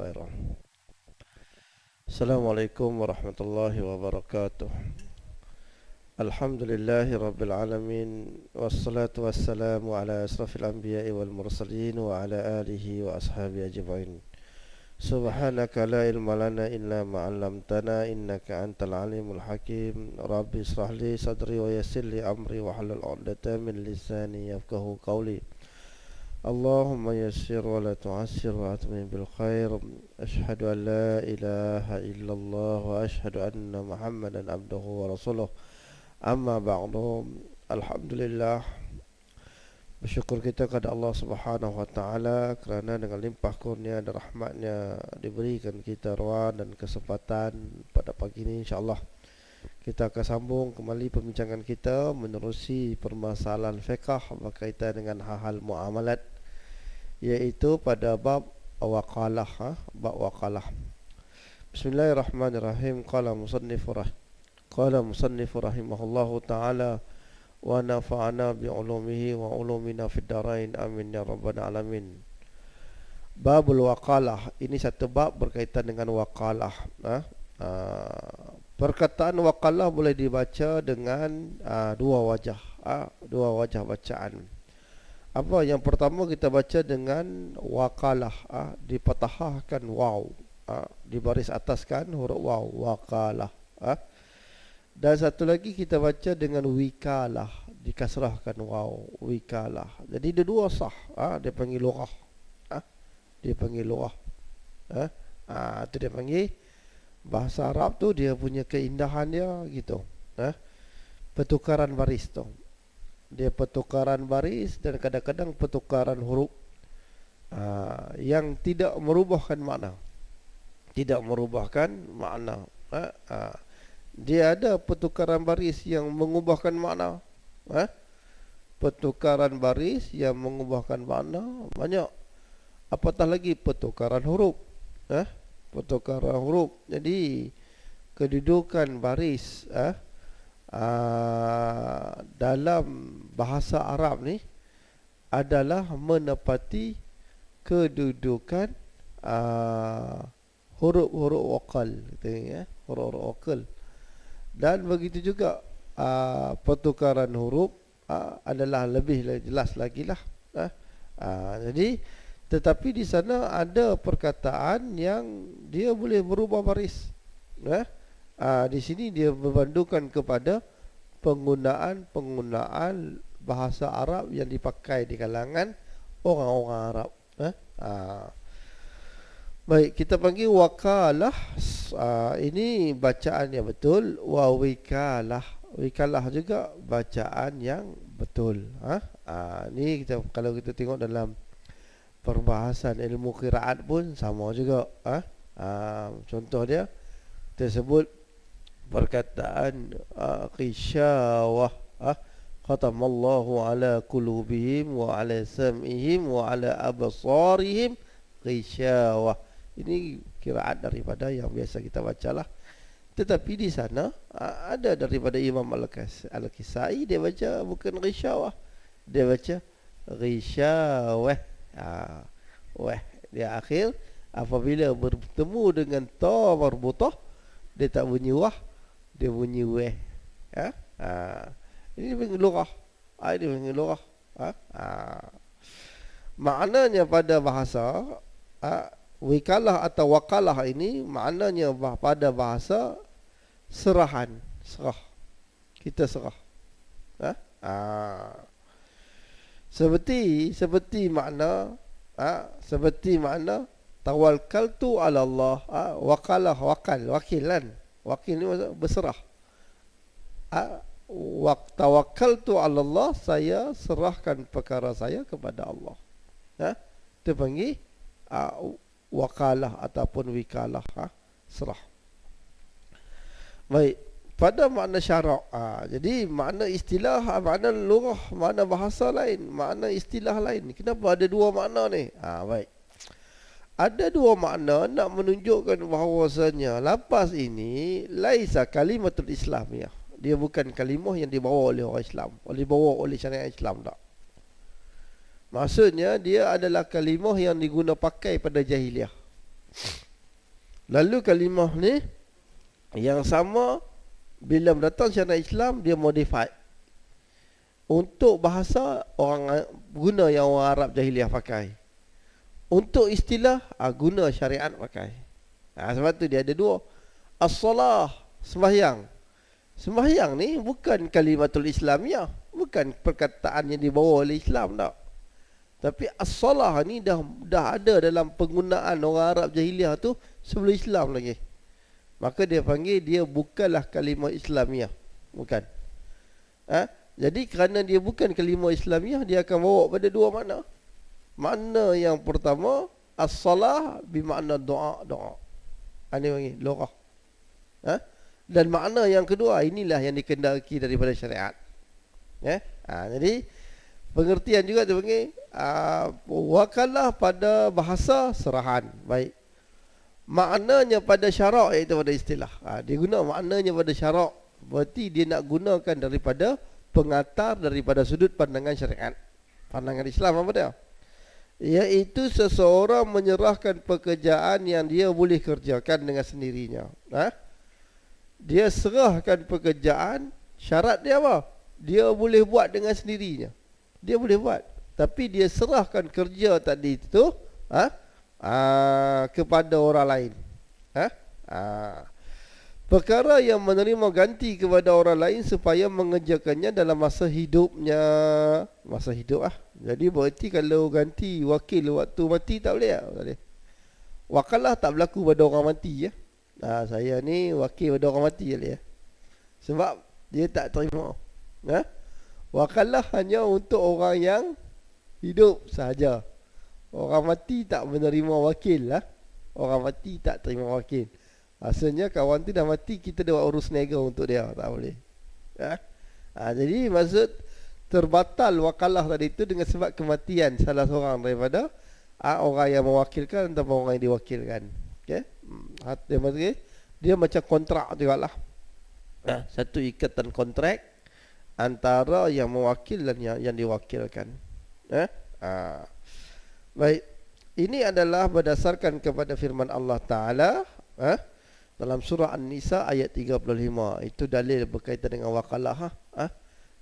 khairan. Assalamualaikum warahmatullahi wabarakatuh. Alhamdulillahi rabbil alamin. Wassalatu wassalamu ala asrafil anbiya'i wal mursalin wa ala alihi wa ashabi ajma'in. Subhanaka la ilma lana illa ma 'allamtana innaka antal alimul hakim. Rabbi israh li sadri wa yassir li amri wa hlul 'uqdatam min lisani yafqahu qawli. Allahumma yassir wa la tu'assir wa atmim bil khair. Ashhadu an la ilaha illallah wa ashhadu anna Muhammadan abduhu wa rasuluh. Amma ba'du. Alhamdulillah, bersyukur kita kepada Allah Subhanahu wa taala kerana dengan limpah kurnia dan rahmatnya diberikan kita ruang dan kesempatan pada pagi ini. InsyaAllah kita akan sambung kembali perbincangan kita menerusi permasalahan fiqh berkaitan dengan hal-hal muamalat, iaitu pada bab waqalah. Bab waqalah. Bismillahirrahmanirrahim. Qala musannif rahimahullahu ta'ala wa nafa'ana bi'ulumihi wa ulumina fid darain amin ya rabbal alamin. Babul waqalah. Ini satu bab berkaitan dengan waqalah. Perkataan waqalah boleh dibaca dengan dua wajah bacaan. Apa yang pertama, kita baca dengan waqalah, dipatahkan waw, di baris ataskan huruf waw, waqalah. Dan satu lagi kita baca dengan wikalah, dikasrahkan waw, wikalah. Jadi dia dua sah. Dia panggil lughah. Dia panggil lughah. Itu dia panggil bahasa Arab tu, dia punya keindahan dia gitu. Pertukaran baris tu. Dia pertukaran baris dan kadang-kadang pertukaran huruf yang tidak merubahkan makna. Tidak merubahkan makna. Dia ada pertukaran baris yang mengubahkan makna. Pertukaran baris yang mengubahkan makna banyak. Apatah lagi pertukaran huruf. Pertukaran huruf. Jadi kedudukan baris dalam bahasa Arab ni adalah menepati kedudukan huruf-huruf waqal, huruf-huruf waqal. Dan begitu juga pertukaran huruf adalah lebih jelas lagi lah. Jadi tetapi di sana ada perkataan yang dia boleh berubah baris. Di sini dia berbandingkan kepada penggunaan bahasa Arab yang dipakai di kalangan orang-orang Arab. Baik, kita panggil waqalah. Ini bacaan yang betul. Wa wikalah. Wikalah juga bacaan yang betul. Ini kita, kalau kita tengok dalam perbahasan ilmu qiraat pun sama juga. Contoh dia tersebut perkataan qishawah. Khatamallahu ala qulubihim wa ala sam'ihim wa ala absarihim qishawah. Ini kiraat daripada yang biasa kita bacalah. Tetapi di sana ada daripada Imam Al-Kisai, dia baca bukan qishawah, dia baca qishawah. Dia akhir apabila bertemu dengan ta marbutah, dia tak bunyi wah, dia bunyi weh. Ini panggil lughah. Ini panggil lughah. Maknanya pada bahasa wikalah atau waqalah ini maknanya pada bahasa serah. Kita serah. Seperti makna tawakkaltu ala Allah. Waqalah, wakilan. Wakil ni maksud berserah. Tawakkaltu ala Allah, saya serahkan perkara saya kepada Allah. Itu panggil waqalah ataupun wikalah, serah. Baik, pada makna syarak, jadi makna istilah, makna lughah, makna bahasa lain, makna istilah lain. Kenapa ada dua makna ni? Baik, ada dua makna nak menunjukkan bahawasanya lafaz ini laisa kalimatul islamiyah. Dia bukan kalimah yang dibawa oleh orang Islam, dibawa oleh syariat Islam, tak. Maksudnya dia adalah kalimah yang diguna pakai pada jahiliah. Lalu kalimah ni yang sama bila datang syariat Islam dia modified untuk bahasa orang guna yang orang Arab jahiliah pakai. Untuk istilah guna syariat pakai. Sebab tu dia ada dua. As-salah, sembahyang. Sembahyang ni bukan kalimatul Islamiyah, bukan perkataan yang dibawa oleh Islam tak. Tapi as-salah ni dah ada dalam penggunaan orang Arab jahiliah tu sebelum Islam lagi. Maka dia panggil dia bukanlah kalimah Islamiyah. Bukan. Jadi kerana dia bukan kalimah Islamiyah, dia akan bawa pada dua makna. Makna yang pertama, as-salah bermakna doa. Ini panggil lorah. Dan makna yang kedua, inilah yang dikendaki daripada syariat. Jadi pengertian juga dia panggil wakalah pada bahasa serahan. Baik. Maknanya pada syarak, iaitu pada istilah. Dia guna maknanya pada syarak. Berarti dia nak gunakan daripada pengatar, daripada sudut pandangan syariat. Pandangan Islam apa dia? Iaitu seseorang menyerahkan pekerjaan yang dia boleh kerjakan dengan sendirinya. Dia serahkan pekerjaan, syarat dia apa? Dia boleh buat dengan sendirinya. Dia boleh buat. Tapi dia serahkan kerja tadi itu kepada orang lain. Perkara yang menerima ganti kepada orang lain supaya mengerjakannya dalam masa hidupnya. Masa hidup Jadi berarti kalau ganti wakil waktu mati tak boleh tak boleh. Wakalah tak berlaku pada orang mati saya ni wakil pada orang mati ya. Sebab dia tak terima. Wakalah hanya untuk orang yang hidup sahaja. Orang mati tak menerima wakil Orang mati tak terima wakil. Asalnya kawan tu dah mati, kita dah urus nego untuk dia, tak boleh. Jadi maksud terbatal wakalah tadi itu dengan sebab kematian salah seorang daripada orang yang mewakilkan atau orang yang diwakilkan. Dia macam kontrak juga lah. Satu ikatan kontrak antara yang mewakil dan yang diwakilkan. Baik. Ini adalah berdasarkan kepada firman Allah Ta'ala dalam surah An-Nisa ayat 35. Itu dalil berkaitan dengan wakalah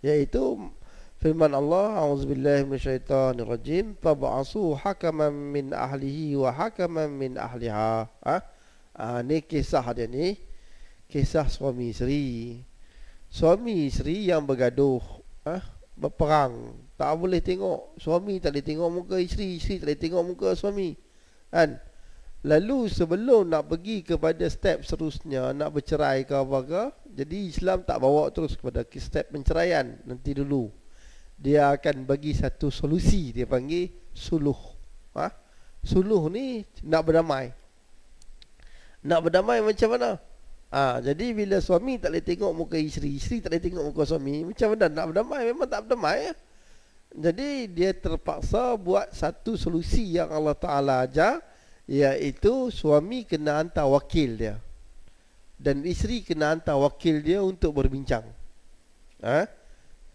iaitu firman Allah, a'udzubillahi minasyaitonirrajim, fab'asu hakaman min ahlihi wa hakaman min ahliha. Ni kisah dia ni, kisah suami isteri. Suami isteri yang bergaduh, berperang. Tak boleh tengok suami, tak boleh tengok muka isteri, isteri tak boleh tengok muka suami. Lalu sebelum nak pergi kepada step seterusnya, nak bercerai ke apa ke, jadi Islam tak bawa terus kepada step penceraian nanti dulu. Dia akan bagi satu solusi, dia panggil suluh. Suluh ni nak berdamai. Nak berdamai macam mana? Jadi bila suami tak boleh tengok muka isteri, isteri tak boleh tengok muka suami, macam mana nak berdamai? Memang tak berdamai Jadi dia terpaksa buat satu solusi yang Allah Ta'ala ajar, iaitu suami kena hantar wakil dia dan isteri kena hantar wakil dia untuk berbincang.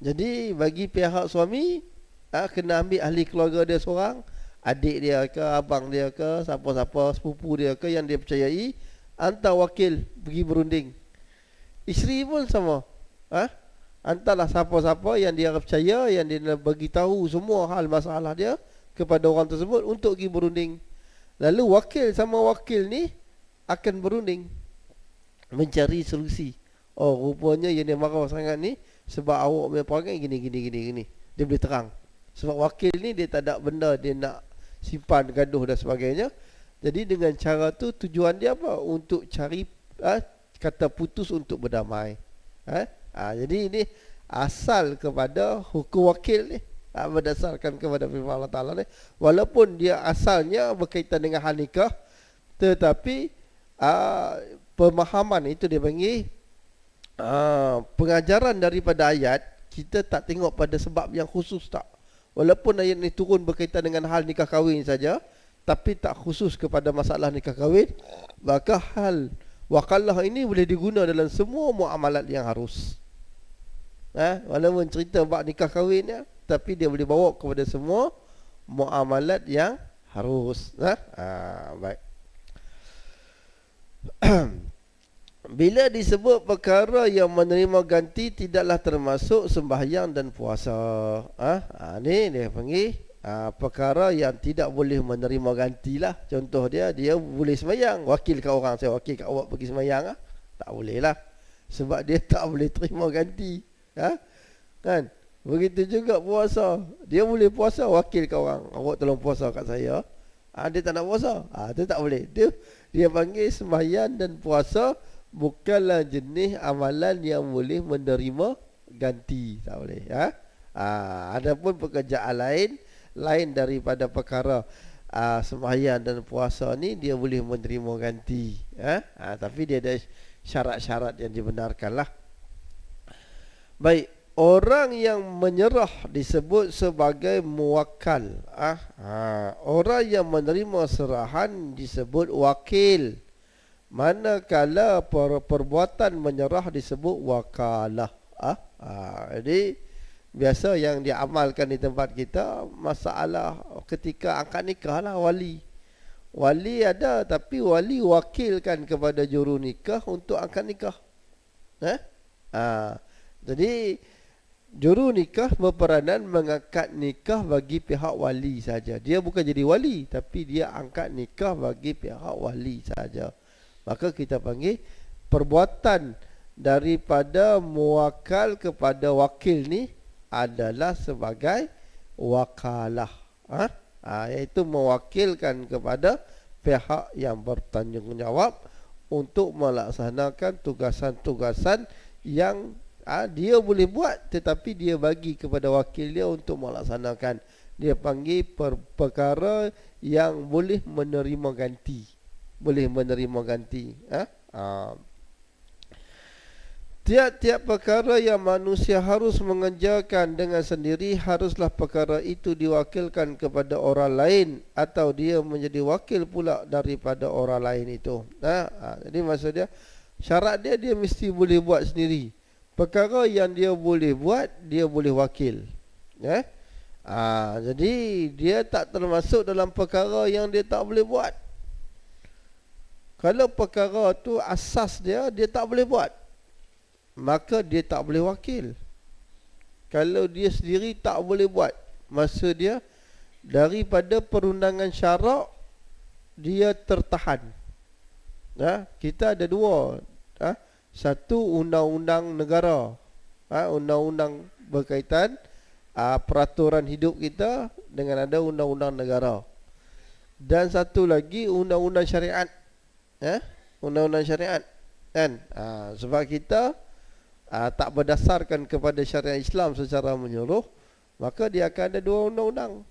Jadi bagi pihak suami kena ambil ahli keluarga dia seorang, adik dia ke, abang dia ke, siapa-siapa sepupu dia ke yang dia percayai, hantar wakil pergi berunding. Isteri pun sama, hantarlah siapa-siapa yang dia percaya, yang dia bagi tahu semua hal masalah dia kepada orang tersebut untuk pergi berunding. Lalu wakil sama wakil ni akan berunding mencari solusi. Rupanya yang dia marah sangat ni sebab awak punya perangai gini. Dia boleh terang. Sebab wakil ni dia tak ada benda dia nak simpan gaduh dan sebagainya. Jadi dengan cara tu tujuan dia apa? Untuk cari kata putus untuk berdamai. Jadi ini asal kepada hukum wakil ni, berdasarkan kepada firman Allah Ta'ala ni. Walaupun dia asalnya berkaitan dengan hal nikah, tetapi pemahaman itu dia panggil pengajaran daripada ayat. Kita tak tengok pada sebab yang khusus tak. Walaupun ayat ini turun berkaitan dengan hal nikah kahwin saja, tapi tak khusus kepada masalah nikah kahwin, maka hal wakalah ini boleh diguna dalam semua muamalat yang harus. Walaupun cerita bab nikah kahwinnya, tapi dia boleh bawa kepada semua muamalat yang harus. Baik. bila disebut perkara yang menerima ganti tidaklah termasuk sembahyang dan puasa. Ni dia panggil perkara yang tidak boleh menerima ganti lah. Contoh dia boleh sembahyang, wakil kat orang, saya wakil kat awak pergi sembahyang tak boleh lah, sebab dia tak boleh terima ganti. Kan? Begitu juga puasa, dia boleh puasa, wakil kat orang, awak tolong puasa kat saya. Dia tak nak puasa, dia tak boleh. Dia panggil sembahyang dan puasa bukanlah jenis amalan yang boleh menerima ganti, tak boleh. Adapun pekerjaan lain daripada perkara sembahyang dan puasa ni dia boleh menerima ganti. Tapi dia ada syarat-syarat yang dibenarkan lah. Baik, orang yang menyerah disebut sebagai muwakkal. Orang yang menerima serahan disebut wakil. Manakala perbuatan menyerah disebut wakalah. Jadi biasa yang diamalkan di tempat kita masalah ketika akad nikah lah, wali ada, tapi wali wakilkan kepada juru nikah untuk akad nikah. Jadi juru nikah berperanan mengakad nikah bagi pihak wali saja. Dia bukan jadi wali, tapi dia angkat nikah bagi pihak wali saja. Maka kita panggil perbuatan daripada muwakal kepada wakil ni adalah sebagai wakalah. Iaitu mewakilkan kepada pihak yang bertanggungjawab untuk melaksanakan tugasan-tugasan yang dia boleh buat, tetapi dia bagi kepada wakil dia untuk melaksanakan. Dia panggil perkara yang boleh menerima ganti. Tiap-tiap perkara yang manusia harus mengerjakan dengan sendiri, haruslah perkara itu diwakilkan kepada orang lain, atau dia menjadi wakil pula daripada orang lain itu. Jadi maksudnya syarat dia mesti boleh buat sendiri. Perkara yang dia boleh buat, dia boleh wakil. Jadi dia tak termasuk dalam perkara yang dia tak boleh buat. Kalau perkara tu asas dia tak boleh buat, maka dia tak boleh wakil. Kalau dia sendiri tak boleh buat, masa dia daripada perundangan syarak dia tertahan. Kita ada dua. Satu, undang-undang negara, undang-undang berkaitan peraturan hidup kita dengan ada undang-undang negara. Dan satu lagi undang-undang syariat. Undang-undang syariat kan. Sebab kita tak berdasarkan kepada syariat Islam secara menyeluruh, maka dia akan ada dua undang-undang.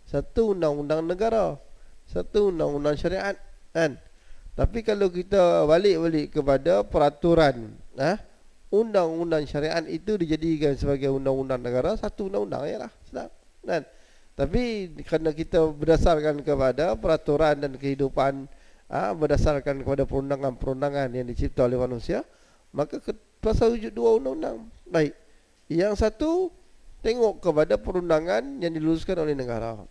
Satu undang-undang negara, satu undang-undang syariat kan. Tapi kalau kita balik kepada peraturan, undang-undang syariat itu dijadikan sebagai undang-undang negara, satu undang-undang ialah kan. Tapi kerana kita berdasarkan kepada peraturan dan kehidupan, berdasarkan kepada perundangan-perundangan yang dicipta oleh manusia, maka pasal wujud dua undang-undang. Baik, yang satu tengok kepada perundangan yang diluluskan oleh negara.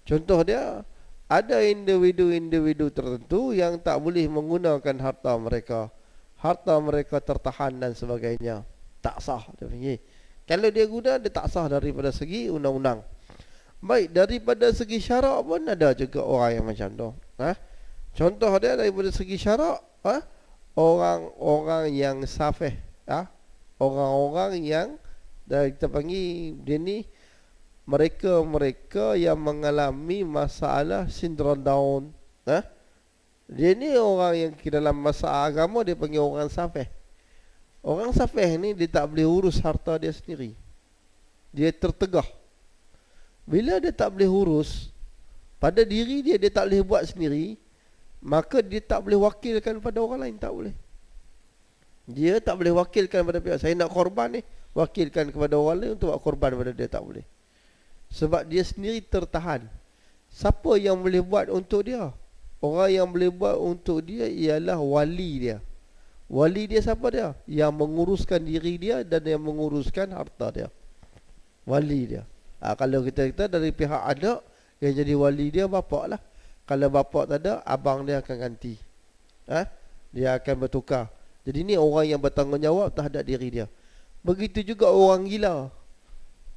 Contoh dia, ada individu-individu tertentu yang tak boleh menggunakan harta mereka. Harta mereka tertahan dan sebagainya. Tak sah dia panggil. Kalau dia guna, dia tak sah daripada segi undang-undang. Baik, daripada segi syarak pun ada juga orang yang macam tu. Contoh dia daripada segi syarak, orang-orang yang safeh, orang-orang yang kita panggil dia ni, mereka yang mengalami masalah sindrom Down. Dia ni orang yang dalam masalah agama dia panggil orang safeh. Orang safeh ni dia tak boleh urus harta dia sendiri. Dia tertegah. Bila dia tak boleh urus pada diri dia tak boleh buat sendiri, maka dia tak boleh wakilkan pada orang lain, tak boleh. Dia tak boleh wakilkan pada pihak, saya nak korban ni, wakilkan kepada orang lain untuk buat korban pada dia, tak boleh. Sebab dia sendiri tertahan. Siapa yang boleh buat untuk dia? Orang yang boleh buat untuk dia ialah wali dia. Wali dia siapa dia? Yang menguruskan diri dia dan yang menguruskan harta dia. Wali dia. Kalau kita dari pihak anak, yang jadi wali dia bapak lah. Kalau bapak tak ada, abang dia akan ganti. Dia akan bertukar. Jadi ni orang yang bertanggungjawab terhadap diri dia. Begitu juga orang gila.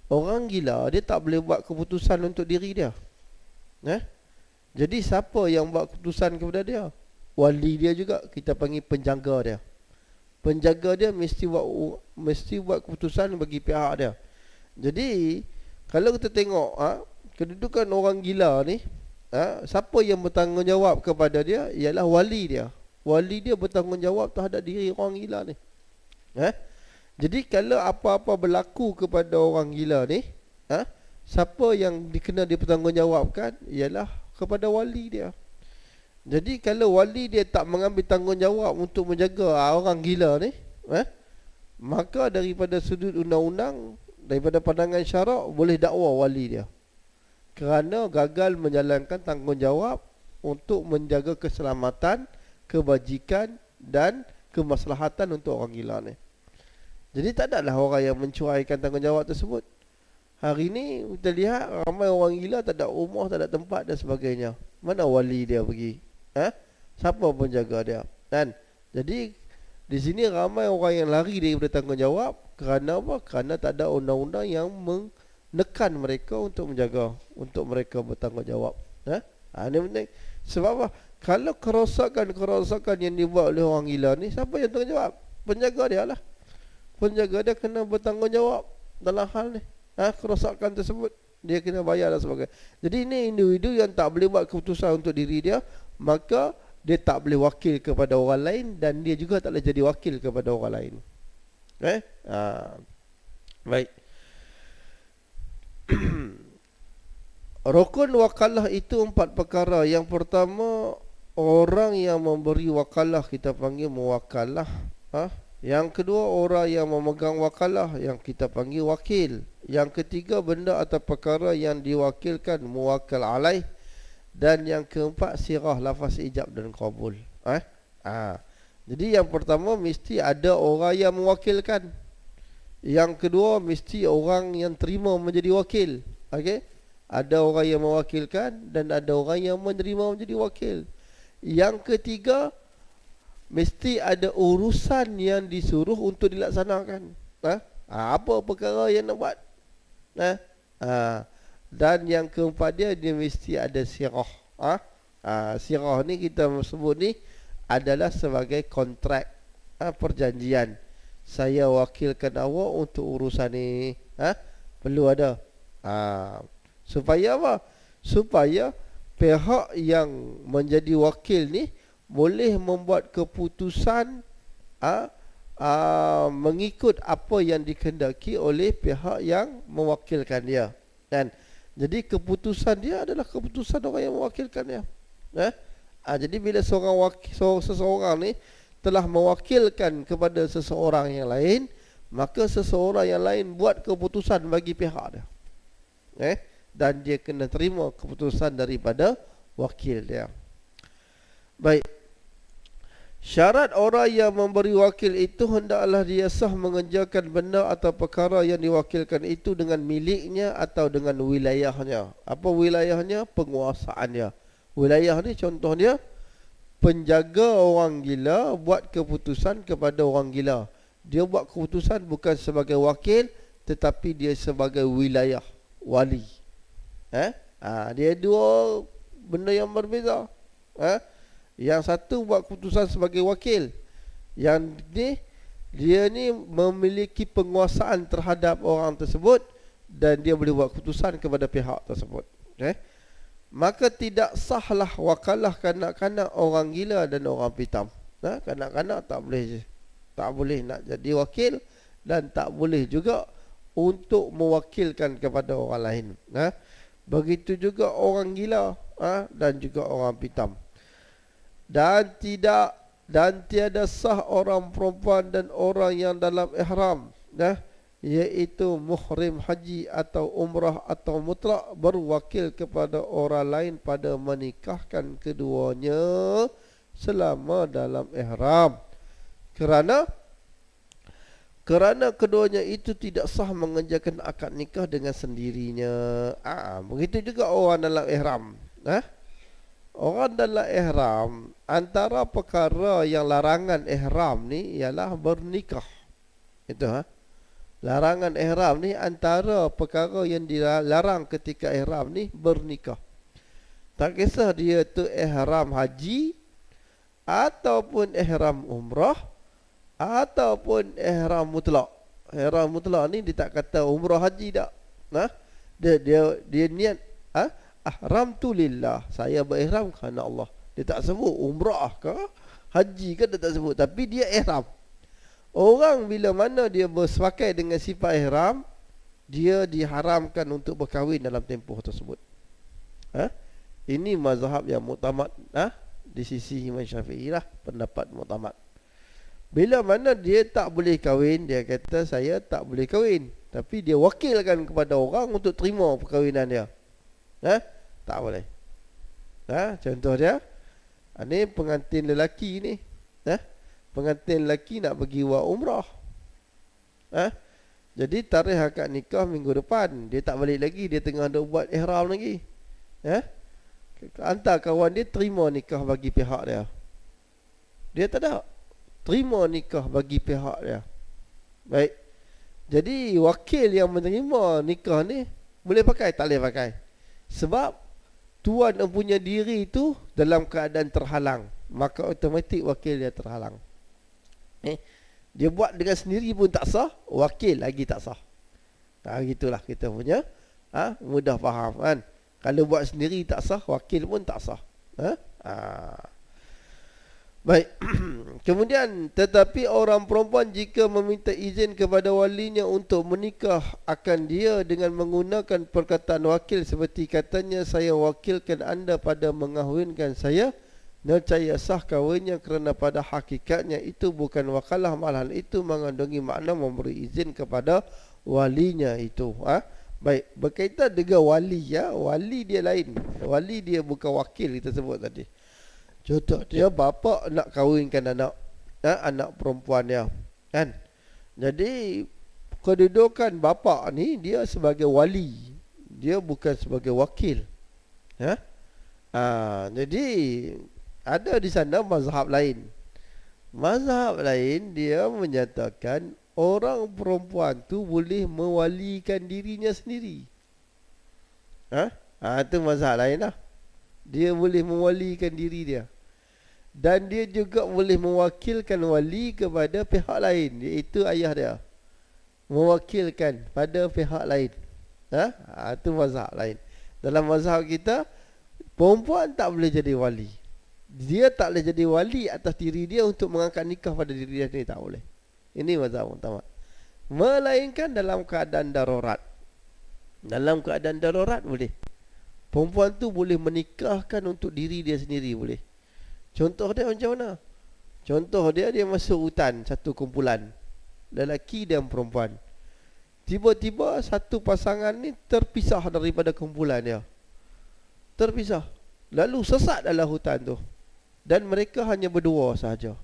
Orang gila dia tak boleh buat keputusan untuk diri dia. Jadi siapa yang buat keputusan kepada dia? Wali dia juga, kita panggil penjaga dia. Penjaga dia mesti buat keputusan bagi pihak dia. Jadi kalau kita tengok kedudukan orang gila ni, siapa yang bertanggungjawab kepada dia ialah wali dia. Wali dia bertanggungjawab terhadap diri orang gila ni. Jadi kalau apa-apa berlaku kepada orang gila ni, siapa yang kena dipertanggungjawabkan ialah kepada wali dia. Jadi kalau wali dia tak mengambil tanggungjawab untuk menjaga orang gila ni, maka daripada sudut undang-undang, daripada pandangan syarak, boleh dakwa wali dia kerana gagal menjalankan tanggungjawab untuk menjaga keselamatan, kebajikan dan kemaslahatan untuk orang gila ni. Jadi tak adalah orang yang mencuraikan tanggungjawab tersebut. Hari ni kita lihat ramai orang gila tak ada rumah, tak ada tempat dan sebagainya. Mana wali dia pergi? Siapa pun jaga dia? Kan? Jadi di sini ramai orang yang lari daripada tanggungjawab kerana apa? Kerana tak ada undang-undang yang menekan mereka untuk menjaga, untuk mereka bertanggungjawab. Ini penting. Sebab apa? Kalau kerosakan yang dibuat oleh orang gila ni, siapa yang tanggungjawab? Penjaga dia lah. Penjaga dia kena bertanggungjawab dalam hal ni. Kerosakan tersebut dia kena bayar dan sebagainya. Jadi ini individu yang tak boleh buat keputusan untuk diri dia, maka dia tak boleh wakil kepada orang lain dan dia juga tak boleh jadi wakil kepada orang lain. Baik. Rukun wakalah itu 4 perkara. Yang pertama, orang yang memberi wakalah kita panggil muwakalah. Yang kedua, orang yang memegang wakalah yang kita panggil wakil. Yang ketiga, benda atau perkara yang diwakilkan muwakal alaih. Dan yang keempat, sirah, lafaz ijab dan qabul. Jadi yang pertama mesti ada orang yang mewakilkan. Yang kedua mesti orang yang terima menjadi wakil. Ada orang yang mewakilkan dan ada orang yang menerima menjadi wakil. Yang ketiga, mesti ada urusan yang disuruh untuk dilaksanakan. Apa perkara yang nak buat? Dan yang keempat dia mesti ada sirah. Sirah ni kita sebut ni adalah sebagai kontrak, perjanjian. Saya wakilkan awak untuk urusan ni. Perlu ada. Supaya apa? Supaya pihak yang menjadi wakil ni boleh membuat keputusan mengikut apa yang dikehendaki oleh pihak yang mewakilkan dia. Dan jadi keputusan dia adalah keputusan orang yang mewakilkan dia. Jadi bila seseorang ni telah mewakilkan kepada seseorang yang lain, maka seseorang yang lain buat keputusan bagi pihak dia. Dan dia kena terima keputusan daripada wakil dia. Baik. Syarat orang yang memberi wakil itu hendaklah dia sah mengerjakan benda atau perkara yang diwakilkan itu dengan miliknya atau dengan wilayahnya. Apa wilayahnya? Penguasaannya. Wilayah ni contohnya penjaga orang gila buat keputusan kepada orang gila. Dia buat keputusan bukan sebagai wakil, tetapi dia sebagai wilayah, wali. Dia dua benda yang berbeza. Yang satu buat keputusan sebagai wakil. Yang ni, dia ni memiliki penguasaan terhadap orang tersebut dan dia boleh buat keputusan kepada pihak tersebut. Maka tidak sahlah wakalah kanak-kanak orang gila dan orang pitam. Kanak-kanak tak boleh nak jadi wakil dan tak boleh juga untuk mewakilkan kepada orang lain. Begitu juga orang gila dan juga orang pitam. Dan tiada sah orang perempuan dan orang yang dalam ihram, iaitu muhrim haji atau umrah atau mutlak, berwakil kepada orang lain pada menikahkan keduanya selama dalam ihram. Kerana keduanya itu tidak sah mengerjakan akad nikah dengan sendirinya. Begitu juga orang dalam ihram. Orang dalam ihram, antara perkara yang larangan ihram ni ialah bernikah. Itu larangan ihram ni, antara perkara yang dilarang ketika ihram ni bernikah. Tak kisah dia tu ihram haji ataupun ihram umrah ataupun ihram mutlak. Ihram mutlak ni dia tak kata umrah haji tak. Dia niat ahram tu lillah, saya berihram kerana Allah. Dia tak sebut umrah ke haji ke, dia tak sebut, tapi dia ihram. Orang bila mana dia bersepakai dengan sifat ihram, dia diharamkan untuk berkahwin dalam tempoh tersebut. Ini mazhab yang muktamad di sisi Imam Syafi'i lah, pendapat muktamad. Bila mana dia tak boleh kahwin, dia kata saya tak boleh kahwin, tapi dia wakilkan kepada orang untuk terima perkahwinan dia. Tak boleh. Contoh dia, ni pengantin lelaki ni, pengantin lelaki nak pergi buat umrah. Jadi tarikh akad nikah minggu depan, dia tak balik lagi, dia tengah ada buat ihram lagi. Hantar kawan dia terima nikah bagi pihak dia. Dia tak ada terima nikah bagi pihak dia. Baik. Jadi wakil yang menerima nikah ni boleh pakai, tak boleh pakai. Sebab tuan mempunyai diri itu dalam keadaan terhalang, maka automatik wakil dia terhalang. Dia buat dengan sendiri pun tak sah, wakil lagi tak sah. Gitulah kita punya mudah faham kan. Kalau buat sendiri tak sah, wakil pun tak sah. Baik. Kemudian, tetapi orang perempuan jika meminta izin kepada walinya untuk menikah akan dia dengan menggunakan perkataan wakil, seperti katanya, saya wakilkan anda pada mengahwinkan saya, nescaya sah kahwinnya, kerana pada hakikatnya itu bukan wakalah, malahan itu mengandungi makna memberi izin kepada walinya itu. Baik, berkaitan dengan wali, wali dia lain. Wali dia bukan wakil kita sebut tadi. Contoh dia bapa nak kahwinkan anak perempuan dia, kan? Jadi kedudukan bapa ni dia sebagai wali, dia bukan sebagai wakil. Jadi ada di sana mazhab lain. Mazhab lain dia menyatakan orang perempuan tu boleh mewalikan dirinya sendiri. Itu mazhab lain lah. Dia boleh mewalikan diri dia. Dan dia juga boleh mewakilkan wali kepada pihak lain, iaitu ayah dia. Mewakilkan pada pihak lain. Itu mazhab lain. Dalam mazhab kita, perempuan tak boleh jadi wali. Dia tak boleh jadi wali atas diri dia untuk mengangkat nikah pada diri dia sendiri, tak boleh. Ini mazhab utama. Melainkan dalam keadaan darurat. Dalam keadaan darurat boleh. Perempuan tu boleh menikahkan untuk diri dia sendiri, boleh. Contoh dia macam mana? Contoh dia masuk hutan, satu kumpulan lelaki dan perempuan. Tiba-tiba satu pasangan ni terpisah daripada kumpulan dia. Terpisah. Lalu sesat dalam hutan tu. Dan mereka hanya berdua sahaja.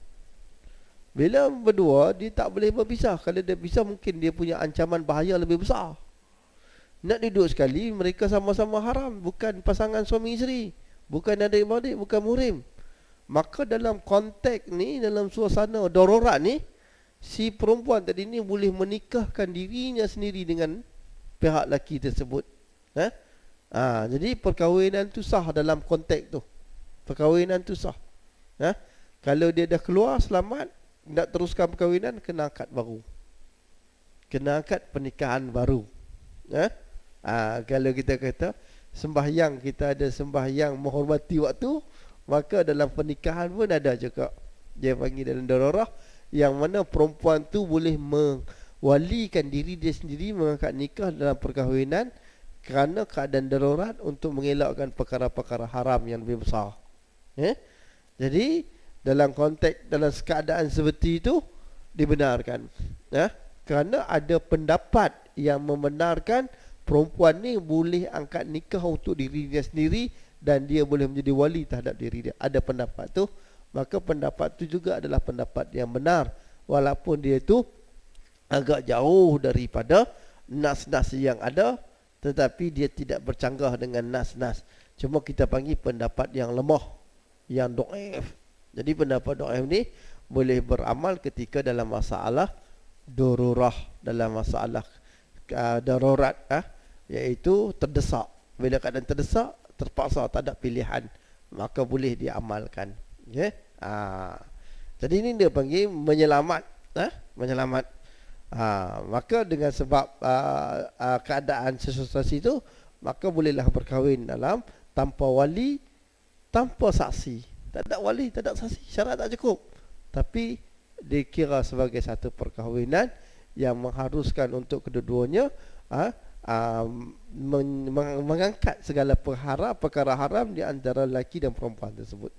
Bila berdua, dia tak boleh berpisah. Kalau dia pisah, mungkin dia punya ancaman bahaya lebih besar. Nak duduk sekali, mereka sama-sama haram. Bukan pasangan suami isteri, bukan adik-beradik, bukan muhrim. Maka dalam konteks ni, dalam suasana darurat ni, si perempuan tadi ni boleh menikahkan dirinya sendiri dengan pihak lelaki tersebut. Jadi perkahwinan tu sah dalam konteks tu. Perkahwinan tu sah. Kalau dia dah keluar selamat, nak teruskan perkahwinan, kena akad baru. Kena akad pernikahan baru. Kalau kita kata sembahyang, kita ada sembahyang menghormati waktu, maka dalam pernikahan pun ada juga. Dia panggil dalam dararah, yang mana perempuan tu boleh mewalikan diri dia sendiri mengangkat nikah dalam perkahwinan kerana keadaan darurat untuk mengelakkan perkara-perkara haram yang lebih besar. Jadi dalam konteks, dalam keadaan seperti itu dibenarkan. Kerana ada pendapat yang membenarkan perempuan ni boleh angkat nikah untuk diri dia sendiri dan dia boleh menjadi wali terhadap diri dia. Ada pendapat tu, maka pendapat tu juga adalah pendapat yang benar, walaupun dia tu agak jauh daripada nas-nas yang ada, tetapi dia tidak bercanggah dengan nas-nas. Cuma kita panggil pendapat yang lemah, yang dhaif. Jadi pendapat dhaif ni boleh beramal ketika dalam masalah darurah, dalam masalah darurat, iaitu terdesak. Bila keadaan terdesak, terpaksa, tak ada pilihan, maka boleh diamalkan. Okay? Jadi ini dia panggil menyelamat, menyelamat. Maka dengan sebab keadaan sesuatu itu, maka bolehlah berkahwin dalam tanpa wali, tanpa saksi. Tak ada wali, tak ada saksi, syarat tak cukup, tapi dikira sebagai satu perkahwinan yang mengharuskan untuk kedua-duanya mengangkat segala perkara haram di antara lelaki dan perempuan tersebut.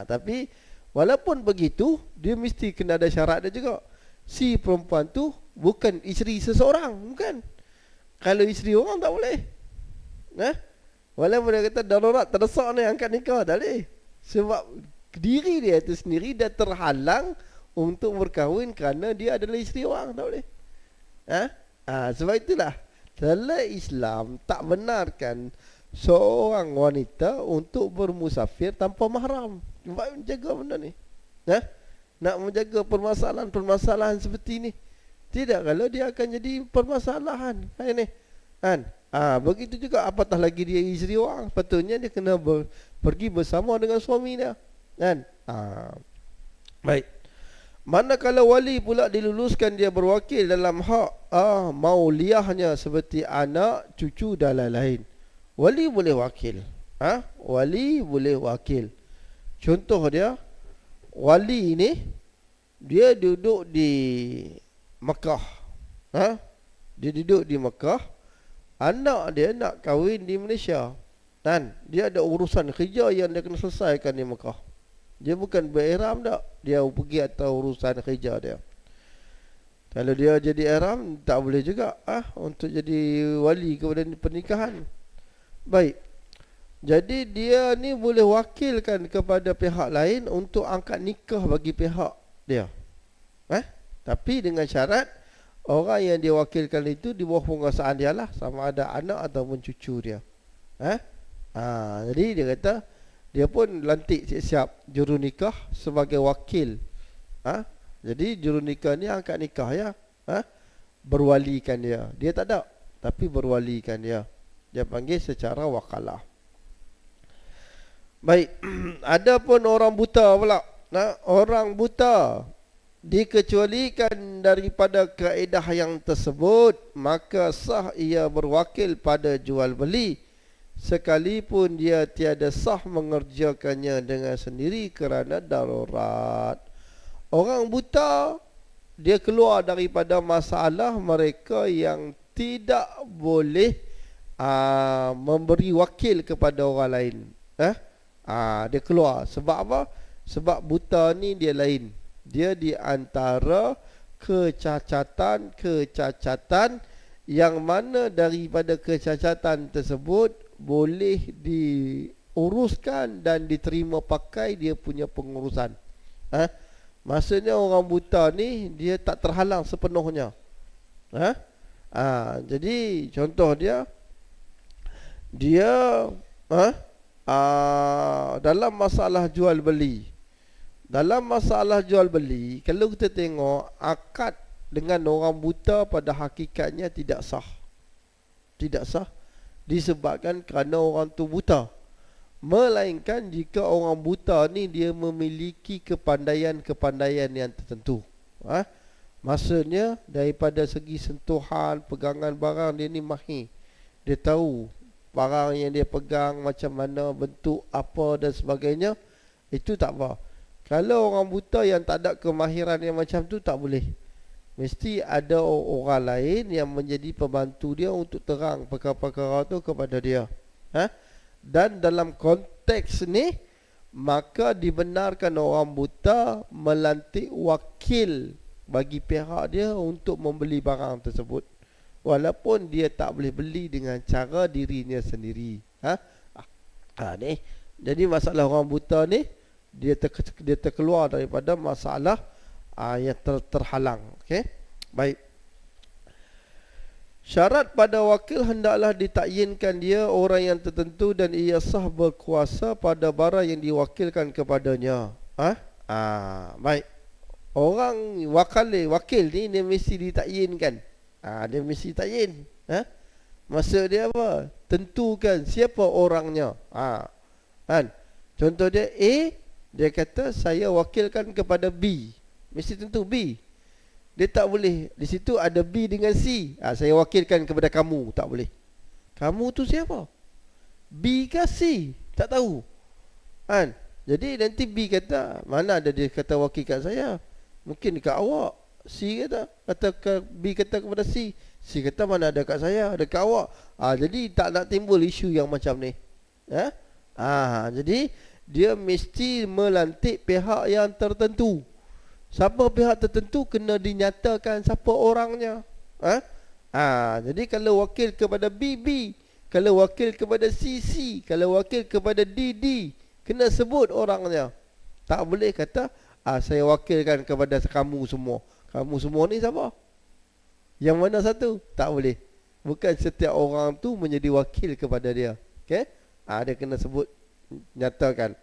Tapi walaupun begitu, dia mesti kena ada syarat dia juga. Si perempuan tu bukan isteri seseorang, bukan. Kalau isteri orang tak boleh. Walaupun dia kata darurat terdesak ni angkat nikah, tak boleh. Sebab diri dia itu sendiri dah terhalang untuk berkahwin kerana dia adalah isteri orang, tak boleh. Sebab itulah dalam Islam tak benarkan seorang wanita untuk bermusafir tanpa mahram. Sebab menjaga benda ni. Nak menjaga permasalahan-permasalahan seperti ni. Tidak, kalau dia akan jadi permasalahan. Begitu juga apatah lagi dia isteri orang, patutnya dia kena pergi bersama dengan suami dia. Baik. Manakala wali pula diluluskan dia berwakil dalam hak mauliyahnya seperti anak, cucu dan lain-lain, wali boleh wakil. Wali boleh wakil. Contoh dia, wali ni dia duduk di Mekah. Dia duduk di Mekah, anak dia nak kahwin di Malaysia, dan dia ada urusan kerja yang dia kena selesaikan di Mekah. Dia bukan berihram tak, dia pergi atas urusan kerja dia. Kalau dia jadi ihram, tak boleh juga untuk jadi wali kepada pernikahan. Baik. Jadi dia ni boleh wakilkan kepada pihak lain untuk angkat nikah bagi pihak dia. Tapi dengan syarat orang yang dia wakilkan itu di bawah penguasaan dia lah, sama ada anak ataupun cucu dia. Jadi dia kata dia pun lantik siap-siap juru nikah sebagai wakil. Jadi juru nikah ni angkat nikah ya. Berwalikan dia. Dia tak ada, tapi berwalikan dia. Dia panggil secara wakalah. Baik. Adapun orang buta pula. Orang buta dikecualikan daripada kaedah yang tersebut, maka sah ia berwakil pada jual beli, sekalipun dia tiada sah mengerjakannya dengan sendiri kerana darurat. Orang buta, dia keluar daripada masalah mereka yang tidak boleh memberi wakil kepada orang lain. Dia keluar. Sebab apa? Sebab buta ni dia lain. Dia di antara kecacatan yang mana daripada kecacatan tersebut boleh diuruskan dan diterima pakai dia punya pengurusan. Maksudnya orang buta ni dia tak terhalang sepenuhnya. Jadi contoh dia dalam masalah jual beli. Dalam masalah jual beli, kalau kita tengok akad dengan orang buta pada hakikatnya tidak sah. Tidak sah disebabkan kerana orang tu buta. Melainkan jika orang buta ni dia memiliki kepandaian-kepandaian yang tertentu. Maksudnya daripada segi sentuhan, pegangan barang, dia ni mahir. Dia tahu barang yang dia pegang macam mana, bentuk apa dan sebagainya. Itu tak apa. Kalau orang buta yang tak ada kemahiran yang macam tu, tak boleh. Mesti ada orang lain yang menjadi pembantu dia untuk terang perkara-perkara tu kepada dia. Dan dalam konteks ni, maka dibenarkan orang buta melantik wakil bagi pihak dia untuk membeli barang tersebut, walaupun dia tak boleh beli dengan cara dirinya sendiri. Ni. Jadi masalah orang buta ni, dia terkeluar daripada masalah yang terhalang. Okey. Baik. Syarat pada wakil hendaklah ditakyinkan dia orang yang tertentu dan ia sah berkuasa pada barang yang diwakilkan kepadanya. Baik. Orang wakil ni dia mesti ditakyinkan. Dia mesti takyin. Maksud dia apa? Tentukan siapa orangnya. Kan? Contoh dia A, dia kata saya wakilkan kepada B. Mesti tentu B. Dia tak boleh. Di situ ada B dengan C. Saya wakilkan kepada kamu. Tak boleh. Kamu tu siapa? B ke C? Tak tahu. Kan? Jadi nanti B kata, mana ada dia kata wakilkan saya? Mungkin dekat awak. C kata B kata kepada C. C kata mana ada kat saya? Dekat awak. Jadi tak nak timbul isu yang macam ni. Jadi dia mesti melantik pihak yang tertentu. Siapa pihak tertentu kena dinyatakan siapa orangnya. Jadi kalau wakil kepada B, B. Kalau wakil kepada C, C. Kalau wakil kepada D, D. Kena sebut orangnya. Tak boleh kata saya wakilkan kepada kamu semua. Kamu semua ni siapa? Yang mana satu? Tak boleh. Bukan setiap orang tu menjadi wakil kepada dia. Okay? Dia kena sebut, nyatakan.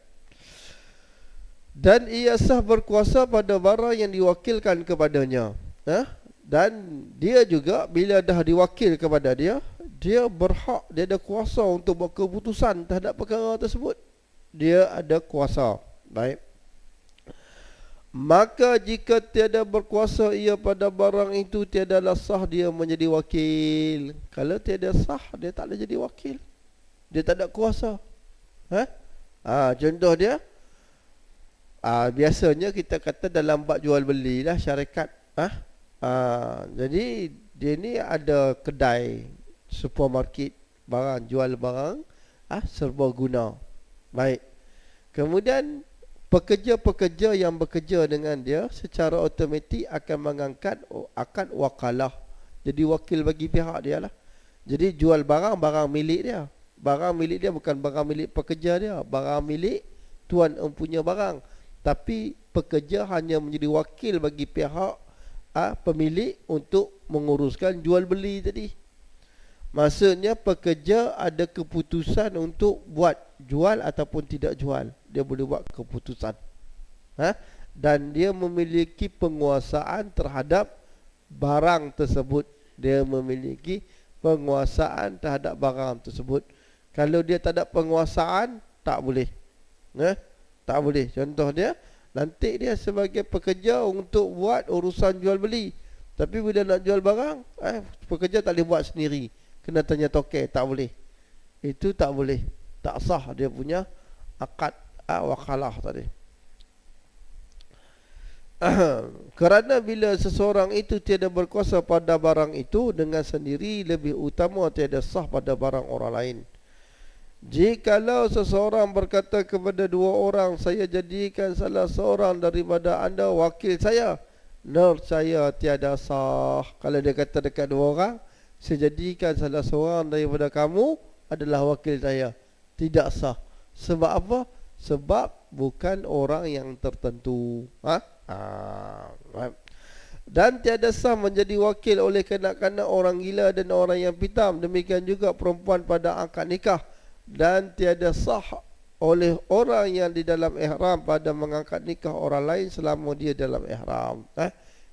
Dan ia sah berkuasa pada barang yang diwakilkan kepadanya. Dan dia juga bila dah diwakil kepada dia, dia berhak, dia ada kuasa untuk buat keputusan terhadap perkara tersebut. Dia ada kuasa. Baik. Maka jika tiada berkuasa ia pada barang itu, tiadalah sah dia menjadi wakil. Kalau tiada sah, dia tak boleh jadi wakil. Dia tak ada kuasa. Contoh dia, biasanya kita kata dalam bab jual beli lah, syarikat. Jadi dia ni ada kedai, supermarket, barang, jual barang serbaguna. Baik. Kemudian pekerja-pekerja yang bekerja dengan dia secara automatik akan mengangkat akad wakalah. Jadi wakil bagi pihak dia lah. Jadi jual barang, barang milik dia. Barang milik dia bukan barang milik pekerja dia. Barang milik tuan empunya barang. Tapi pekerja hanya menjadi wakil bagi pihak pemilik untuk menguruskan jual beli tadi. Maksudnya pekerja ada keputusan untuk buat jual ataupun tidak jual. Dia boleh buat keputusan. Dan dia memiliki penguasaan terhadap barang tersebut. Dia memiliki penguasaan terhadap barang tersebut. Kalau dia tak ada penguasaan, tak boleh. Tak boleh. Contoh dia, lantik dia sebagai pekerja untuk buat urusan jual beli. Tapi bila nak jual barang, pekerja tak boleh buat sendiri. Kena tanya toke, tak boleh. Itu tak boleh. Tak sah dia punya akad wakalah tadi. Kerana bila seseorang itu tiada berkuasa pada barang itu, dengan sendiri lebih utama tiada sah pada barang orang lain. Jikalau seseorang berkata kepada dua orang, saya jadikan salah seorang daripada anda wakil saya, nescaya tiada sah. Kalau dia kata dekat dua orang, saya jadikan salah seorang daripada kamu adalah wakil saya, tidak sah. Sebab apa? Sebab bukan orang yang tertentu. Dan tiada sah menjadi wakil oleh kanak-kanak, orang gila dan orang yang pitam. Demikian juga perempuan pada akad nikah. Dan tiada sah oleh orang yang di dalam ihram pada mengangkat nikah orang lain selama dia dalam ihram.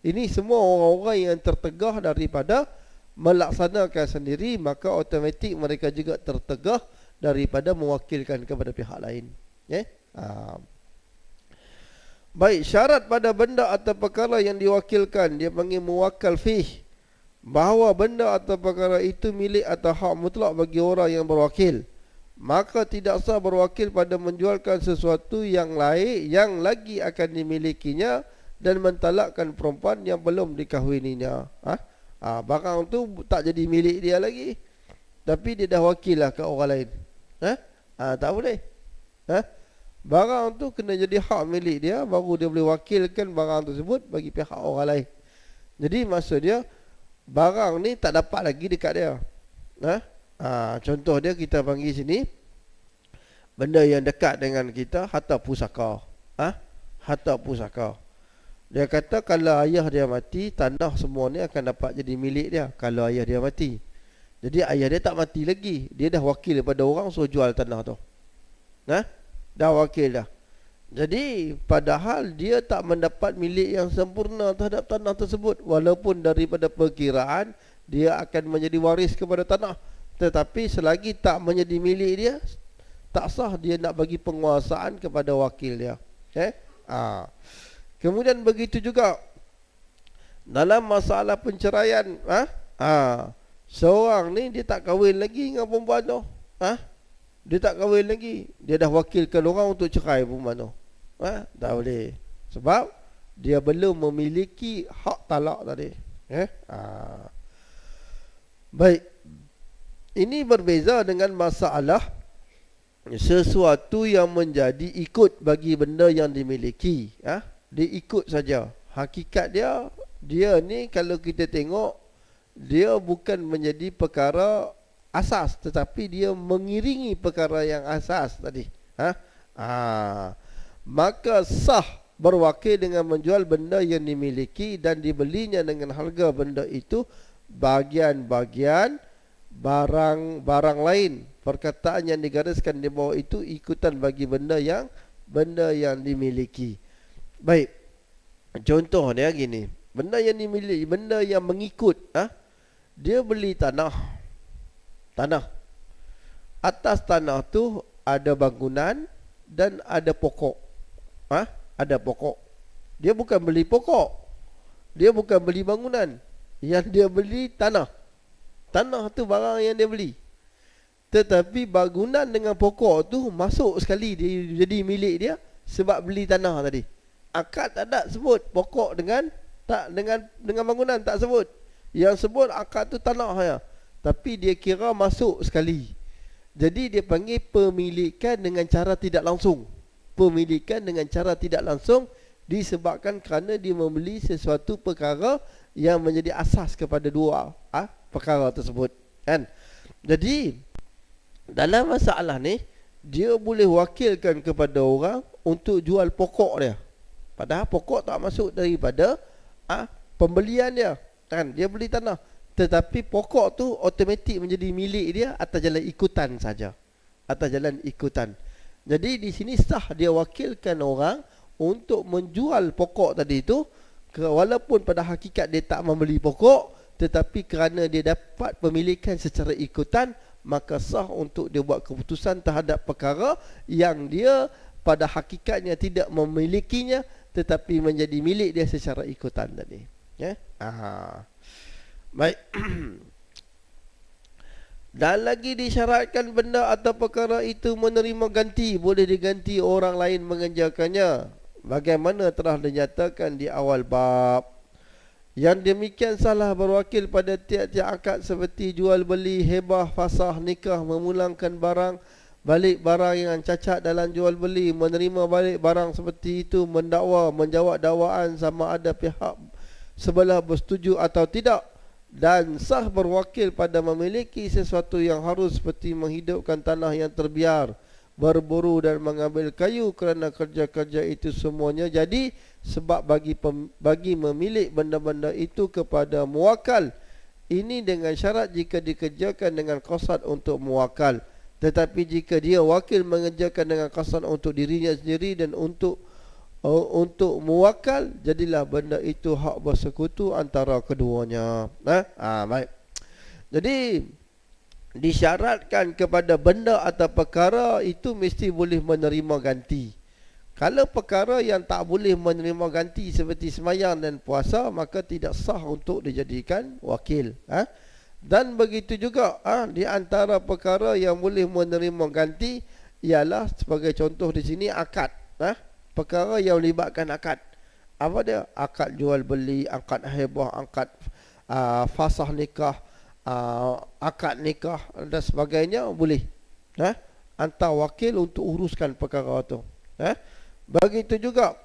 Ini semua orang-orang yang tertegah daripada melaksanakan sendiri, maka automatik mereka juga tertegah daripada mewakilkan kepada pihak lain. Baik, syarat pada benda atau perkara yang diwakilkan, dia panggil muwakkal fih, bahawa benda atau perkara itu milik atau hak mutlak bagi orang yang berwakil. Maka tidak sah berwakil pada menjualkan sesuatu yang lain yang lagi akan dimilikinya dan mentalakkan perempuan yang belum dikahwininya. Barang tu tak jadi milik dia lagi, tapi dia dah wakil lah ke orang lain. Tak boleh. Barang tu kena jadi hak milik dia, baru dia boleh wakilkan barang tersebut bagi pihak orang lain. Jadi maksud dia, barang ni tak dapat lagi dekat dia. Contoh dia kita panggil sini, benda yang dekat dengan kita, harta pusaka. Harta pusaka. Dia kata kalau ayah dia mati, tanah semua ni akan dapat jadi milik dia kalau ayah dia mati. Jadi ayah dia tak mati lagi, dia dah wakil daripada orang, so jual tanah tu. Dah wakil dah. Jadi padahal dia tak mendapat milik yang sempurna terhadap tanah tersebut, walaupun daripada perkiraan dia akan menjadi waris kepada tanah. Tetapi selagi tak menjadi milik dia, tak sah dia nak bagi penguasaan kepada wakil dia. Kemudian begitu juga dalam masalah penceraian, seorang ni dia tak kahwin lagi dengan perempuan tu. Dia tak kahwin lagi, dia dah wakilkan orang untuk cerai perempuan tu. Tak boleh. Sebab dia belum memiliki hak talak tadi. Baik. Ini berbeza dengan masalah sesuatu yang menjadi ikut bagi benda yang dimiliki. Dia ikut saja. Hakikat dia ni kalau kita tengok, dia bukan menjadi perkara asas, tetapi dia mengiringi perkara yang asas tadi. Maka sah berwakil dengan menjual benda yang dimiliki dan dibelinya dengan harga benda itu bagian-bagian barang lain. Perkataan yang digariskan di bawah itu ikutan bagi benda yang dimiliki. Baik. Contoh dia gini, benda yang dimiliki, benda yang mengikut, dia beli tanah. Atas tanah tu ada bangunan dan ada pokok. Ada pokok. Dia bukan beli pokok, dia bukan beli bangunan. Yang dia beli tanah. Tanah tu barang yang dia beli. Tetapi bangunan dengan pokok tu masuk sekali dia jadi milik dia sebab beli tanah tadi. Akad tak ada sebut pokok dengan bangunan, tak sebut. Yang sebut akad tu tanah ya. Tapi dia kira masuk sekali. Jadi dia panggil pemilikan dengan cara tidak langsung. Pemilikan dengan cara tidak langsung disebabkan kerana dia membeli sesuatu perkara yang menjadi asas kepada dua perkara tersebut, kan? Jadi dalam masalah ni dia boleh wakilkan kepada orang untuk jual pokok dia, padahal pokok tak masuk daripada pembelian dia, kan? Dia beli tanah, tetapi pokok tu automatik menjadi milik dia atas jalan ikutan saja, atas jalan ikutan. Jadi di sini sah dia wakilkan orang untuk menjual pokok tadi itu, walaupun pada hakikat dia tak membeli pokok, tetapi kerana dia dapat pemilikan secara ikutan, maka sah untuk dia buat keputusan terhadap perkara yang dia pada hakikatnya tidak memilikinya, tetapi menjadi milik dia secara ikutan tadi. Baik. Dan lagi disyaratkan benda atau perkara itu menerima ganti, boleh diganti orang lain mengerjakannya, bagaimana telah dinyatakan di awal bab. Yang demikian salah berwakil pada tiap-tiap akad seperti jual beli, hebah, fasah, nikah, memulangkan barang, balik barang yang cacat dalam jual beli, menerima balik barang seperti itu, mendakwa, menjawab dakwaan sama ada pihak sebelah bersetuju atau tidak, dan sah berwakil pada memiliki sesuatu yang harus seperti menghidupkan tanah yang terbiar, berburu dan mengambil kayu, kerana kerja-kerja itu semuanya jadi sebab bagi memilik benda-benda itu kepada muwakal. Ini dengan syarat jika dikerjakan dengan qasad untuk muwakal. Tetapi jika dia wakil mengerjakan dengan qasad untuk dirinya sendiri dan untuk muwakal, jadilah benda itu hak bersekutu antara keduanya. Baik. Jadi disyaratkan kepada benda atau perkara itu mesti boleh menerima ganti. Kalau perkara yang tak boleh menerima ganti seperti sembahyang dan puasa, maka tidak sah untuk dijadikan wakil. Dan begitu juga di antara perkara yang boleh menerima ganti ialah sebagai contoh di sini akad. Perkara yang melibatkan akad. Apa dia? Akad jual beli, akad hebah, akad fasah nikah, akad nikah dan sebagainya boleh. Hantar wakil untuk uruskan perkara itu. Begitu juga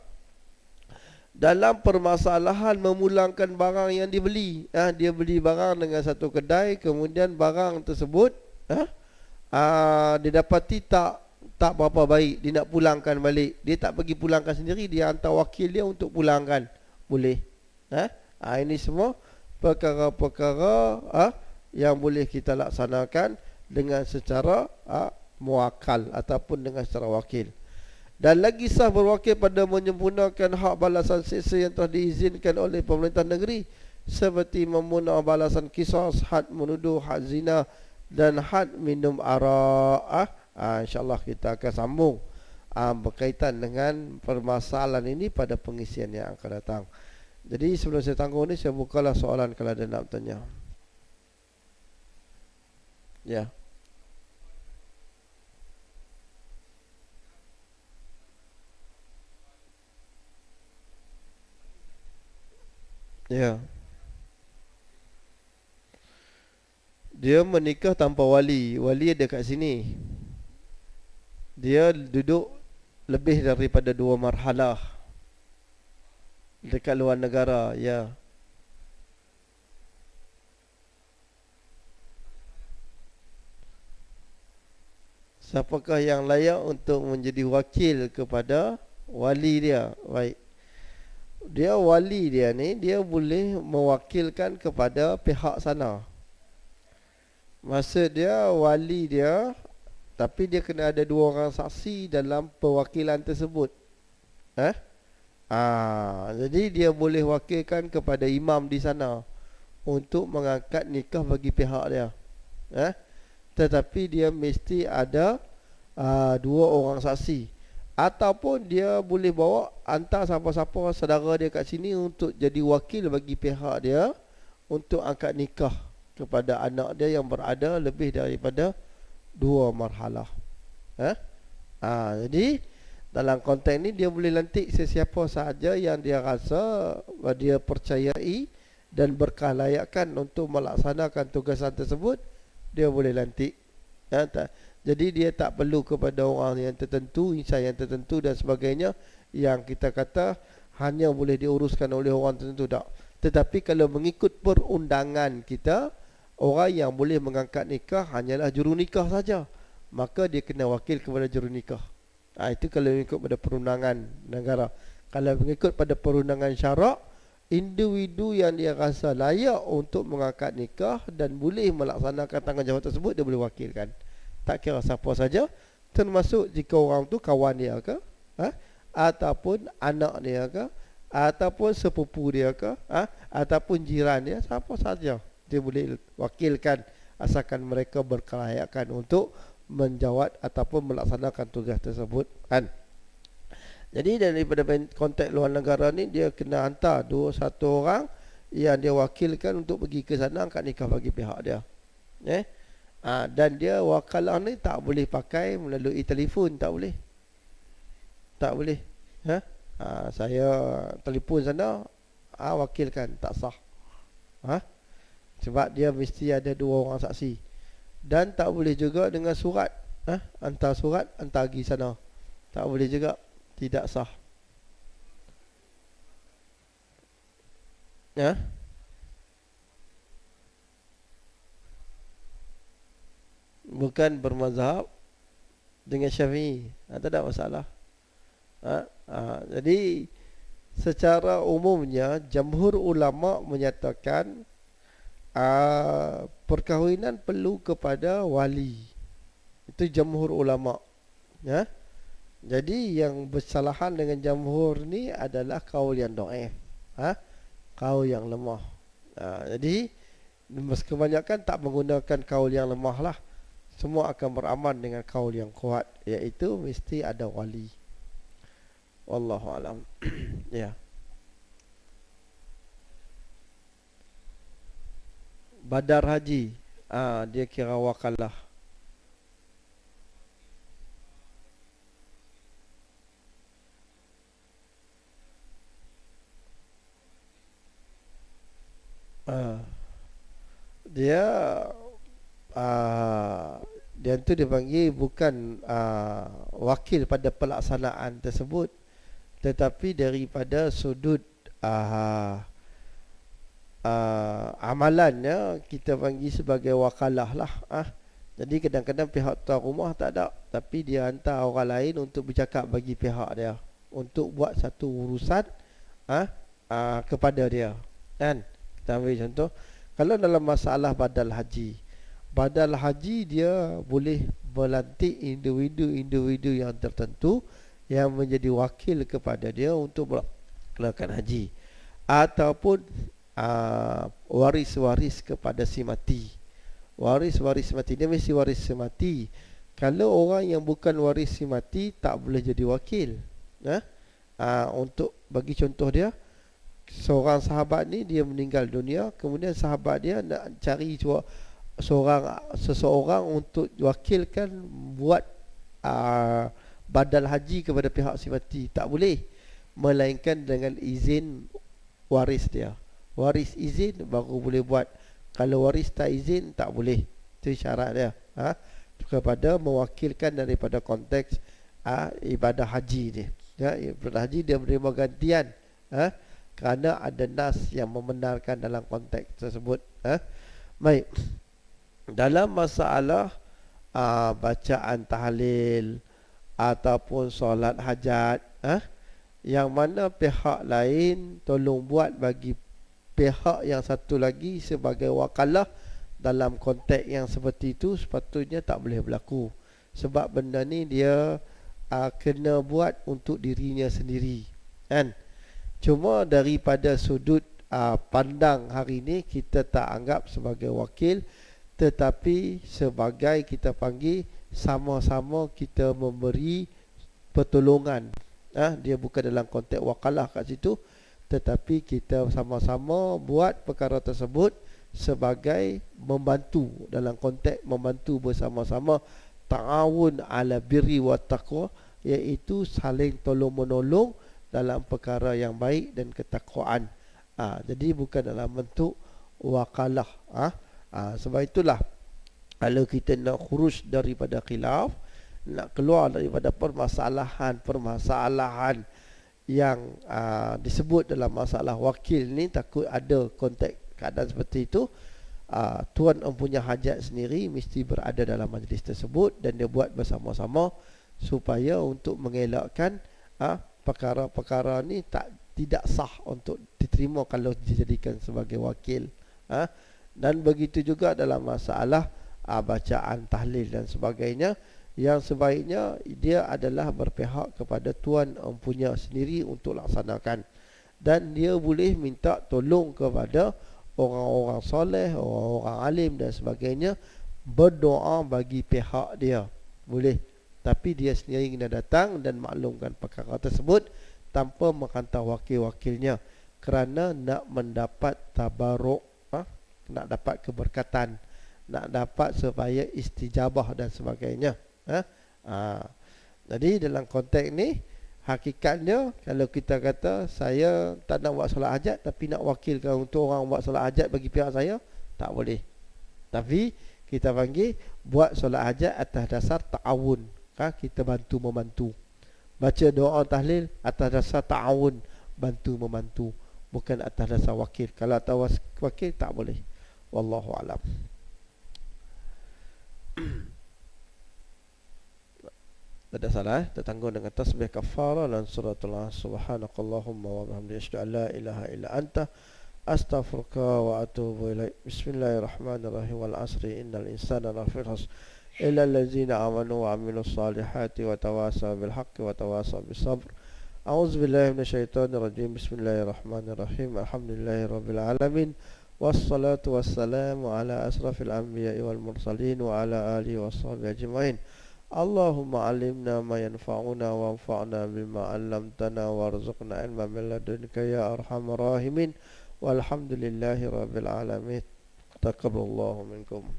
dalam permasalahan memulangkan barang yang dibeli. Dia beli barang dengan satu kedai, kemudian barang tersebut didapati tak berapa baik, dia nak pulangkan balik. Dia tak pergi pulangkan sendiri, dia hantar wakil dia untuk pulangkan. boleh. Ini semua perkara-perkara yang boleh kita laksanakan dengan secara muakkal ataupun dengan secara wakil. Dan lagi sah berwakil pada menyempurnakan hak balasan seksa yang telah diizinkan oleh pemerintah negeri, seperti memunah balasan qisas, had menuduh, had zina dan had minum arak. InsyaAllah kita akan sambung berkaitan dengan permasalahan ini pada pengisian yang akan datang. Jadi sebelum saya tangguh ni, saya bukalah soalan kalau ada nak bertanya. Ya. Ya. Dia menikah tanpa wali. Wali ada kat sini. Dia duduk lebih daripada 2 marhalah dekat luar negara. Ya. Siapakah yang layak untuk menjadi wakil kepada wali dia? Baik. Dia wali dia ni, dia boleh mewakilkan kepada pihak sana. Maksud dia wali dia, tapi dia kena ada 2 orang saksi dalam perwakilan tersebut. Jadi dia boleh wakilkan kepada imam di sana untuk mengangkat nikah bagi pihak dia. Tetapi dia mesti ada 2 orang saksi. Ataupun dia boleh bawa hantar siapa-siapa saudara dia kat sini untuk jadi wakil bagi pihak dia untuk angkat nikah kepada anak dia yang berada lebih daripada 2 marhalah. Jadi dalam konteks ni dia boleh lantik sesiapa sahaja yang dia rasa dia percayai dan berkelayakan untuk melaksanakan tugasan tersebut, dia boleh lantik. Jadi dia tak perlu kepada orang yang tertentu, insan yang tertentu dan sebagainya, yang kita kata hanya boleh diuruskan oleh orang tertentu, tak. Tetapi kalau mengikut perundangan kita, orang yang boleh mengangkat nikah hanyalah juru nikah saja. Maka dia kena wakil kepada juru nikah. Itu kalau mengikut pada perundangan negara. Kalau mengikut pada perundangan syarak, individu yang dia rasa layak untuk mengangkat nikah dan boleh melaksanakan tanggungjawab tersebut, dia boleh wakilkan. Tak kira siapa saja, termasuk jika orang tu kawan dia ke, ataupun anak dia ke, ataupun sepupu dia ke, ataupun jiran dia, siapa saja dia boleh wakilkan, asalkan mereka berkelayakan untuk menjawab ataupun melaksanakan tugas tersebut, kan. Jadi daripada konteks luar negara ni, dia kena hantar 1 orang yang dia wakilkan untuk pergi ke sana angkat nikah bagi pihak dia. Dan dia wakalah ni tak boleh pakai melalui telefon, tak boleh. Tak boleh. Saya telefon sana, wakilkan, tak sah. Sebab dia mesti ada 2 orang saksi. Dan tak boleh juga dengan surat. Hantar surat, hantar pergi sana. Tak boleh juga, tidak sah. Bukan bermazhab dengan Syafi'i, tak ada masalah. Jadi secara umumnya jamhur ulama menyatakan perkahwinan perlu kepada wali. Itu jamhur ulama. Jadi yang bersalahan dengan jamhur ni adalah kaul yang dhaif, kaul yang lemah. Jadi kebanyakan tak menggunakan kaul yang lemah lah. Semua akan beraman dengan kaul yang kuat, iaitu mesti ada wali. Wallahu alam. Ya. Badar haji, dia kira wakalah. Dia tu dipanggil bukan wakil pada pelaksanaan tersebut, tetapi daripada sudut amalannya kita panggil sebagai wakalah lah. Jadi kadang-kadang pihak tuan rumah tak ada, tapi dia hantar orang lain untuk bercakap bagi pihak dia untuk buat satu urusan kepada dia. Kan? Kita ambil contoh, kalau dalam masalah badal haji dia boleh melantik individu yang tertentu yang menjadi wakil kepada dia untuk melakukan haji, ataupun waris-waris kepada si mati. Waris-waris mati, dia mesti waris si mati. Kalau orang yang bukan waris si mati tak boleh jadi wakil. Untuk bagi contoh dia, seorang sahabat ni dia meninggal dunia, kemudian sahabat dia nak cari seseorang untuk wakilkan buat badal haji kepada pihak si mati. Tak boleh, melainkan dengan izin waris dia. Waris izin baru boleh buat. Kalau waris tak izin tak boleh. Itu syarat dia. Kepada mewakilkan daripada konteks ibadah haji ni. Ibadah haji dia menerima gantian. Kerana ada nas yang membenarkan dalam konteks tersebut. Baik. Dalam masalah bacaan tahlil ataupun solat hajat, yang mana pihak lain tolong buat bagi pihak yang satu lagi sebagai wakalah, dalam konteks yang seperti itu sepatutnya tak boleh berlaku. Sebab benda ni dia kena buat untuk dirinya sendiri, kan? Cuma daripada sudut pandang hari ini, kita tak anggap sebagai wakil, tetapi sebagai kita panggil sama-sama kita memberi pertolongan. Dia bukan dalam konteks wakalah kat situ, tetapi kita sama-sama buat perkara tersebut sebagai membantu, dalam konteks membantu bersama-sama, ta'awun ala birri wa taqwa, iaitu saling tolong-menolong dalam perkara yang baik dan ketakwaan. Jadi bukan dalam bentuk wakalah. Sebab itulah kalau kita nak khurus daripada khilaf, nak keluar daripada permasalahan yang disebut dalam masalah wakil ni, takut ada konteks keadaan seperti itu, tuan empunya hajat sendiri mesti berada dalam majlis tersebut dan dia buat bersama-sama supaya untuk mengelakkan perkara-perkara ni tidak sah untuk diterima kalau dijadikan sebagai wakil. Dan begitu juga dalam masalah bacaan tahlil dan sebagainya, yang sebaiknya dia adalah berpihak kepada tuan empunya sendiri untuk laksanakan, dan dia boleh minta tolong kepada orang-orang soleh, orang-orang alim dan sebagainya, berdoa bagi pihak dia boleh, tapi dia sendiri kena datang dan maklumkan perkara tersebut tanpa menghantar wakil-wakilnya, kerana nak mendapat tabaruk, nak dapat keberkatan, nak dapat supaya istijabah dan sebagainya. Jadi dalam konteks ni, hakikatnya kalau kita kata saya tak nak buat solat hajat tapi nak wakilkan untuk orang buat solat hajat bagi pihak saya, tak boleh. Tapi kita panggil buat solat hajat atas dasar ta'awun, kita bantu-membantu. Baca doa tahlil atas dasar ta'awun, bantu-membantu, bukan atas dasar wakil. Kalau atas wakil tak boleh. Wallahu alam. Tidak salah, tertanggung dengan tasbih kafarah dan suratul subhanakallahumma wa bihamdika asyhadu an la ilaha illa anta astaghfiruka wa atubu ilaik. Bismillahirrahmanirrahim. Wal asri innal insana lafi khusr illa allazina amanu wa amilus salihati wa tawasaw bil haqqi wa tawasaw bis sabr. A'udzu billahi minasyaitonir rajim. Bismillahirrahmanirrahim. Alhamdulillahirabbil alamin. Wassalatu wassalamu ala asrafil anbiya'i wal mursalin wa ala alihi washabihi ajmain. Allahumma alimna ma yanfa'una wanfa'na bima 'allamtana warzuqna ilman min ladunka ya arhamar rahimin. Walhamdulillahi rabbil alamin. Taqabbalallahu minkum.